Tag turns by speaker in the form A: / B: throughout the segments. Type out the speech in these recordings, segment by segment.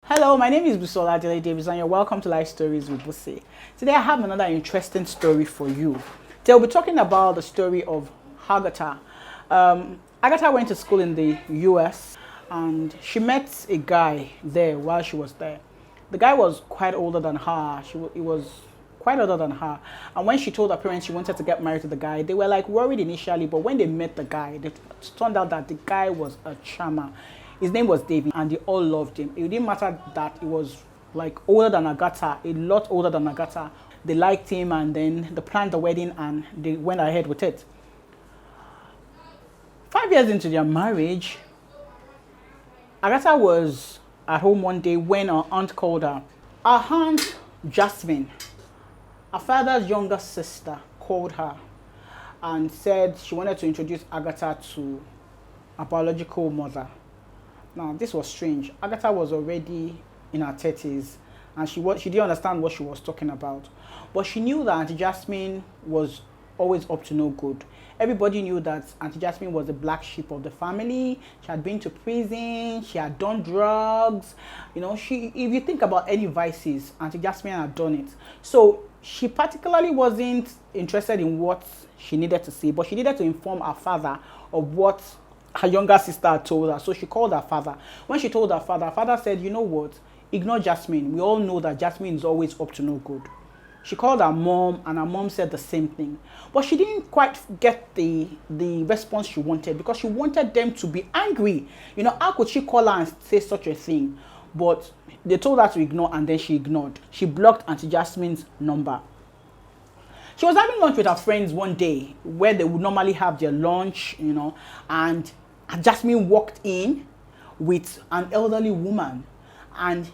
A: Hello, my name is Bussy Davis and you're welcome to Life Stories with Bussy. Today I have another interesting story for you. Today we'll be talking about the story of Agatha. Agatha went to school in the US and she met a guy there while she was there. The guy was quite older than her. He was quite older than her. And when she told her parents she wanted to get married to the guy, they were like worried initially, but when they met the guy, it turned out that the guy was a charmer. His name was David, and they all loved him. It didn't matter that he was like older than Agatha, a lot older than Agatha. They liked him, and then they planned the wedding, and they went ahead with it. 5 years into their marriage, Agatha was at home one day when her aunt called her. Her aunt, Jasmine, her father's younger sister, called her and said she wanted to introduce Agatha to a biological mother. Now, this was strange. Agatha was already in her 30s and she didn't understand what she was talking about. But she knew that Auntie Jasmine was always up to no good. Everybody knew that Auntie Jasmine was the black sheep of the family. She had been to prison. She had done drugs. You know, if you think about any vices, Auntie Jasmine had done it. So she particularly wasn't interested in what she needed to say, but she needed to inform her father of what her younger sister had told her. So she called her father. When she told her father said, you know what, ignore Jasmine. We all know that Jasmine is always up to no good. She called her mom and her mom said the same thing. But she didn't quite get the response she wanted because she wanted them to be angry. You know, how could she call her and say such a thing? But they told her to ignore and then she ignored. She blocked Auntie Jasmine's number. She was having lunch with her friends one day where they would normally have their lunch, you know, and Jasmine walked in with an elderly woman and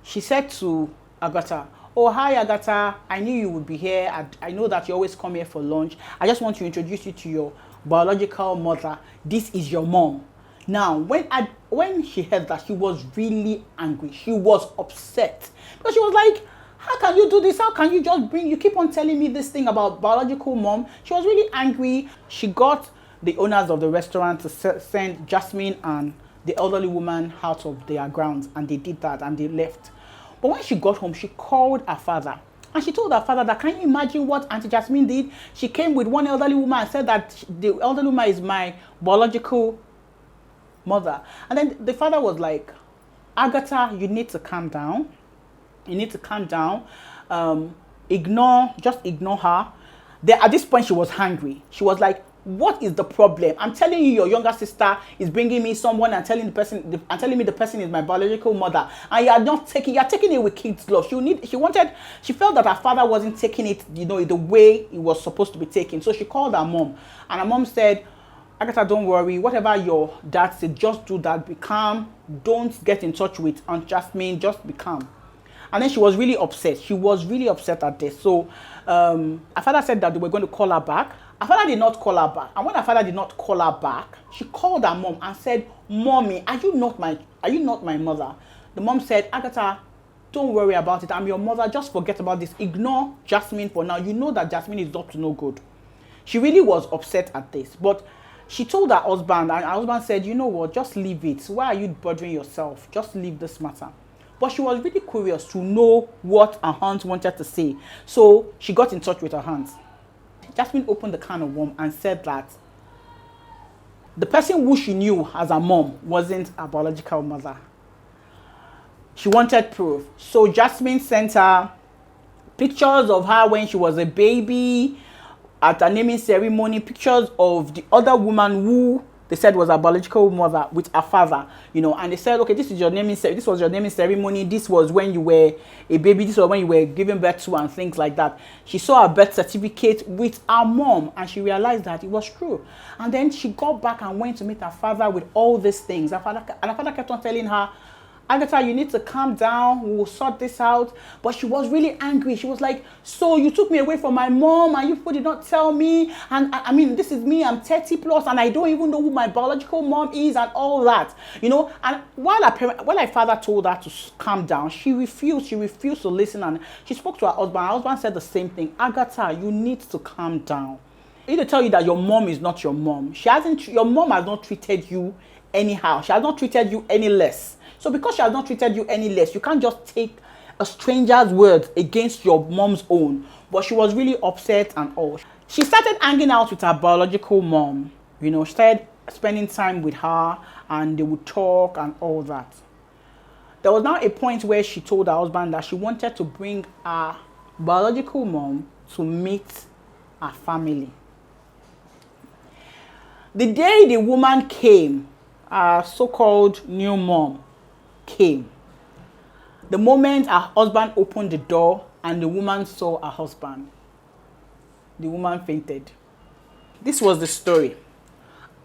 A: she said to Agatha, oh, hi Agatha, I knew you would be here. I know that you always come here for lunch. I just want to introduce you to your biological mother. This is your mom. Now, when she heard that, she was really angry. She was upset because she was like, how can you do this? How can you keep on telling me this thing about biological mom? She was really angry. She got the owners of the restaurant to send Jasmine and the elderly woman out of their grounds, and they did that and they left. But when she got home, she called her father and she told her father that, can you imagine what Auntie Jasmine did? She came with one elderly woman and said that the elderly woman is my biological mother. And then the father was like, Agatha, you need to calm down. You need to calm down. Just ignore her. At this point, she was angry. She was like, what is the problem? I'm telling you, your younger sister is bringing me someone and telling me the person is my biological mother, and you're taking it with kids' love. She felt that her father wasn't taking it, you know, the way it was supposed to be taken. So she called her mom, and her mom said, Agatha, don't worry. Whatever your dad said, just do that. Be calm. Don't get in touch with Aunt Jasmine. Just be calm. And then she was really upset. She was really upset at this. So her father said that they were going to call her back. Her father did not call her back. And when her father did not call her back, she called her mom and said, Mommy, are you not my mother? The mom said, Agatha, don't worry about it. I'm your mother. Just forget about this. Ignore Jasmine for now. You know that Jasmine is up to no good. She really was upset at this. But she told her husband, and her husband said, you know what, just leave it. Why are you bothering yourself? Just leave this matter. But she was really curious to know what her aunt wanted to say. So she got in touch with her aunt. Jasmine opened the can of worms and said that the person who she knew as her mom wasn't her biological mother. She wanted proof. So Jasmine sent her pictures of her when she was a baby, at her naming ceremony, pictures of the other woman who they said was her biological mother with her father, you know, and they said, okay, this was your naming ceremony, this was when you were a baby, this was when you were giving birth to, and things like that. She saw her birth certificate with her mom and she realized that it was true. And then she got back and went to meet her father with all these things. Her father kept on telling her, Agatha, you need to calm down. We will sort this out. But she was really angry. She was like, so you took me away from my mom and you people did not tell me. And I mean, this is me. I'm 30 plus and I don't even know who my biological mom is and all that. You know, and while her father told her to calm down, she refused. She refused to listen. And she spoke to her husband. Her husband said the same thing. Agatha, you need to calm down. I need to tell you that your mom is not your mom. Your mom has not treated you anyhow. She has not treated you any less. So because she has not treated you any less, you can't just take a stranger's words against your mom's own. But she was really upset and all. She started hanging out with her biological mom. You know, she started spending time with her and they would talk and all that. There was now a point where she told her husband that she wanted to bring her biological mom to meet her family. The day the woman came, her so-called new mom came. The moment her husband opened the door and the woman saw her husband, the woman fainted. This was the story.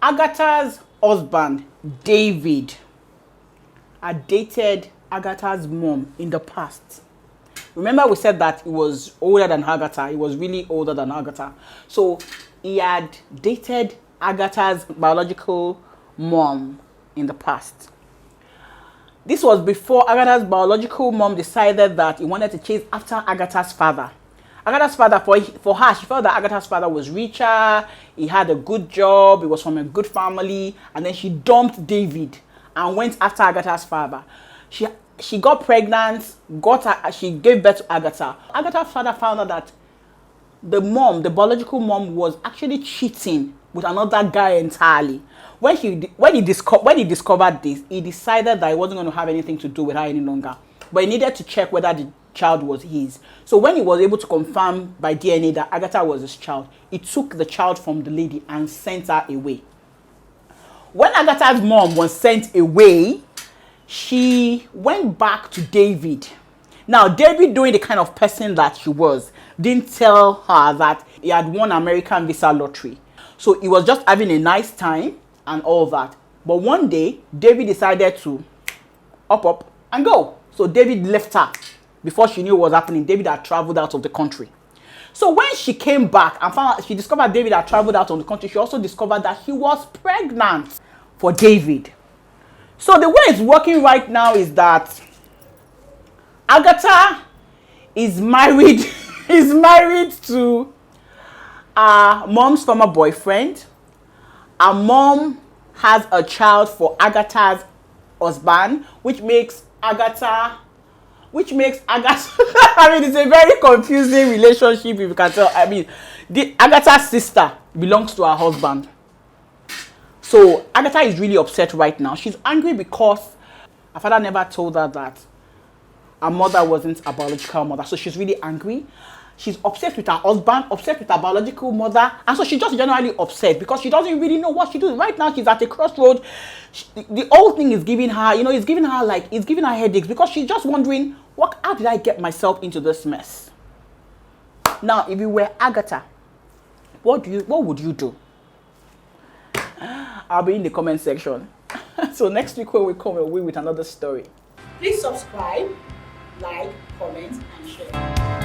A: Agatha's husband, David, had dated Agatha's mom in the past. Remember we said that he was older than Agatha. He was really older than Agatha. So he had dated Agatha's biological mom in the past. This was before Agatha's biological mom decided that he wanted to chase after Agatha's father. Agatha's father, for her, she felt that Agatha's father was richer, he had a good job, he was from a good family, and then she dumped David and went after Agatha's father. She got pregnant, she gave birth to Agatha. Agatha's father found out that the biological mom, was actually cheating with another guy entirely. When he discovered this, he decided that he wasn't going to have anything to do with her any longer. But he needed to check whether the child was his. So when he was able to confirm by DNA that Agatha was his child, he took the child from the lady and sent her away. When Agatha's mom was sent away, she went back to David. Now, David, doing the kind of person that she was, didn't tell her that he had won American visa lottery. So he was just having a nice time and all that. But one day, David decided to up and go. So David left her. Before she knew what was happening, David had traveled out of the country. So when she came back and found out, she discovered David had traveled out of the country, she also discovered that she was pregnant for David. So the way it's working right now is that Agatha is married to her mom's former boyfriend. Her mom has a child for Agatha's husband, which makes Agatha I mean, it's a very confusing relationship, if you can tell. I mean, Agatha's sister belongs to her husband. So Agatha is really upset right now. She's angry because her father never told her that her mother wasn't a biological mother. So she's really angry. She's upset with her husband, upset with her biological mother. And so she's just generally upset because she doesn't really know what she does. Right now, she's at a crossroad. The whole thing is giving her, it's giving her headaches because she's just wondering, how did I get myself into this mess? Now, if you were Agatha, what would you do? I'll be in the comment section. So next week when we come away with another story. Please subscribe, like, comment, and share.